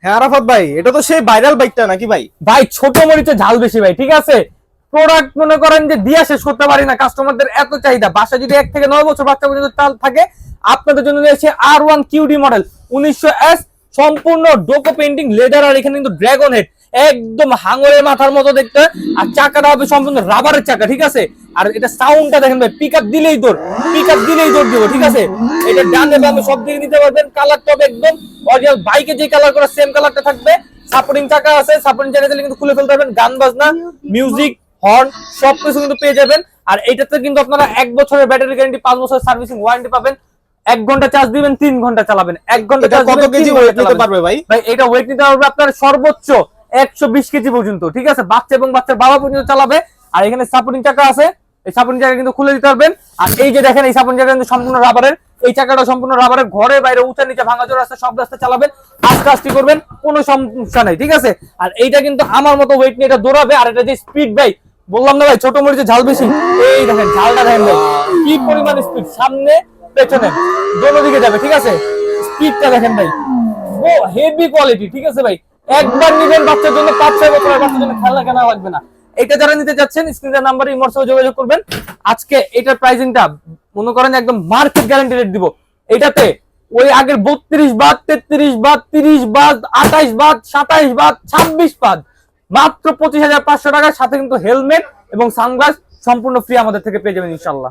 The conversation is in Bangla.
হ্যাঁ আরাফাত ভাই, এটা তো সেই ভাইরাল বাইকটা নাকি ভাই? ভাই ছোট মরিচে ঝাল বেশি ভাই, ঠিক আছে। প্রোডাক্ট মনে করেন যে দিয়া শেষ করতে পারি না, কাস্টমারদের এত চাহিদা। বাসা যদি 1 থেকে 9 বছর বাচ্চা পর্যন্ত চাল থাকে, আপনাদের জন্য রয়েছে R1 QD মডেল 1900S, সম্পূর্ণ ডোকো পেইন্টিং লেদার, আর এখানে কিন্তু ড্রাগন হেড, একদম হাঙরের মাথার মতো দেখতে। আর চাকাটা হবে সম্পূর্ণ রাবারের চাকা, ঠিক আছে। আর এটা সাউন্ডটা দেখেন ভাই, পিকআপ দিলেই দৌড় দিব, ঠিক আছে। এটা ডানে বামে সব দিকে নিতে পারবেন। কালারটা হবে একদম অরিজিনাল বাইকে যে কালার করা সেম কালারটা থাকবে। সাপোর্টিং চাকা আছে, সাপোর্টিং চাকা দিলে কিন্তু খুলে ফেলতে পারবেন। গান বাজনা, মিউজিক, হর্ন সবকিছু কিন্তু পেয়ে যাবেন। আর এইটাতে কিন্তু আপনারা 1 বছরের ব্যাটারি গ্যারান্টি, 5 বছরের সার্ভিসিং ওয়ারেন্টি পাবেন। 1 ঘন্টা চার্জ দিবেন, 3 ঘন্টা চালাবেন। 1 ঘন্টা চার্জ কত কেজি ওয়েট নিতে পারবে ভাই? ভাই এটা ওয়েট নিতে পারবে আপনার সর্বোচ্চ 120 কেজি পর্যন্ত, ঠিক আছে। বাচ্চা এবং বাচ্চার বাবা পর্যন্ত চালাবে। আর এখানে সাপোর্টিং চাকা আছে, এই সাপোর্টিং চাকা কিন্তু খুলে দিতে পারবেন। আর এই যে দেখেন, এই সাপোর্টিং চাকা কিন্তু সম্পূর্ণ রাবারের, এই চাকাটা সম্পূর্ণ রাবারের। ঘরে বাইরে উঁচা নিচে ভাঙাচোরা রাস্তা সব রাস্তা চালাবেন, আস্তে আস্তে করবেন, কোনো সমস্যা নাই, ঠিক আছে। আর এইটা কিন্তু আমার মতো ওয়েট নিয়ে এটা দৌড়াবে। আর এটা যে স্পিড ভাই, বললাম না ভাই ছোট মরিচে ঝাল বেশি, এই দেখেন ঝালটা দেখেন ভাই কি পরিমাণ স্পিড, সামনে পেছনে দোনো দিকে যাবে, ঠিক আছে। স্পিডটা দেখেন ভাই, ও হেভি কোয়ালিটি, ঠিক আছে ভাই। একবার নিবেন বাচ্চার জন্য, 5-6 বছরের বাচ্চার জন্য খেলনা কেনা লাগবে না। এটা যারা নিতে যাচ্ছেন স্ক্রিনের নাম্বারে ইমোর সাথে যোগাযোগ করবেন। আজকে এটার প্রাইসিংটা মনে করেন একদম মার্কেট গ্যারান্টি রেট দিব। এটাতে ওই আগের 32 বাদ, 33 বাদ, 30 বাদ, 28 বাদ, 27 বাদ, 26 বাদ, মাত্র 25,500 টাকার সাথে কিন্তু হেলমেট এবং সানগ্লাস সম্পূর্ণ ফ্রি আমাদের থেকে পেয়ে যাবেন ইনশাআল্লাহ।